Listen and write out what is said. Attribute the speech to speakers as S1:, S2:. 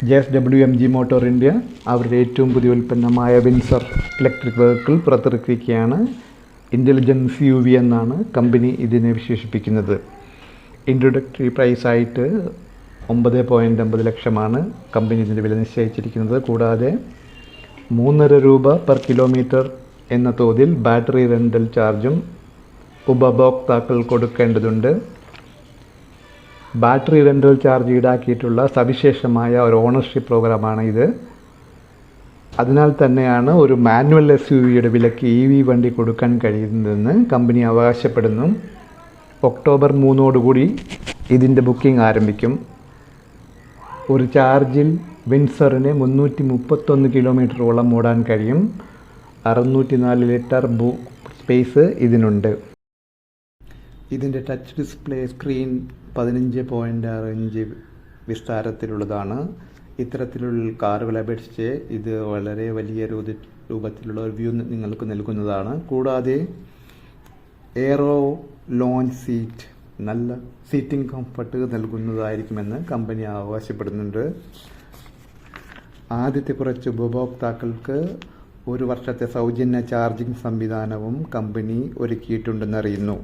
S1: JSWMG motor India അവരുടെ ഏറ്റവും പുതിയ ഉൽപ്പന്നമായ വിൻസർ ഇലക്ട്രിക് വെഹിക്കിൾ പുറത്തിറക്കിയിരിക്കുകയാണ്. ഇൻ്റലിജൻസ് UV എന്നാണ് കമ്പനി ഇതിനെ വിശേഷിപ്പിക്കുന്നത്. ഇൻട്രൊഡക്ടറി പ്രൈസായിട്ട് 9.50 ലക്ഷമാണ് കമ്പനി ഇതിൻ്റെ വില നിശ്ചയിച്ചിരിക്കുന്നത്. കൂടാതെ 3.5 രൂപ പെർ കിലോമീറ്റർ എന്ന തോതിൽ ബാറ്ററി റെൻ്റൽ ചാർജും ഉപഭോക്താക്കൾ കൊടുക്കേണ്ടതുണ്ട്. ബാറ്ററി റെൻ്റൽ ചാർജ് ഈടാക്കിയിട്ടുള്ള സവിശേഷമായ ഒരു ഓണർഷിപ്പ് പ്രോഗ്രാമാണ് ഇത്. അതിനാൽ തന്നെയാണ് ഒരു മാനുവൽ SUVയുടെ വിലയ്ക്ക് EV വണ്ടി കൊടുക്കാൻ കഴിയുന്നതെന്ന് കമ്പനി അവകാശപ്പെടുന്നു. ഒക്ടോബർ 3 ഇതിൻ്റെ ബുക്കിംഗ് ആരംഭിക്കും. ഒരു ചാർജിൽ വിൻസറിന് 331 കിലോമീറ്ററോളം ഓടാൻ കഴിയും. 604 ലിറ്റർ സ്പേസ് ഇതിനുണ്ട്. ഇതിൻ്റെ ടച്ച് ഡിസ്പ്ലേ സ്ക്രീൻ 15.6 ഇഞ്ച് വിസ്താരത്തിലുള്ളതാണ്. ഇത്തരത്തിലുള്ള കാറുകളെ അപേക്ഷിച്ച് ഇത് വളരെ വലിയ രൂപത്തിലുള്ള ഒരു വ്യൂ നിങ്ങൾക്ക് നൽകുന്നതാണ്. കൂടാതെ എയറോ ലോഞ്ച് സീറ്റ് നല്ല സീറ്റിംഗ് കംഫർട്ട് നൽകുന്നതായിരിക്കുമെന്ന് കമ്പനി അവകാശപ്പെടുന്നുണ്ട്. ആദ്യത്തെ കുറച്ച് ഉപഭോക്താക്കൾക്ക് 1 വർഷത്തെ സൗജന്യ ചാർജിംഗ് സംവിധാനവും കമ്പനി ഒരുക്കിയിട്ടുണ്ടെന്നറിയുന്നു.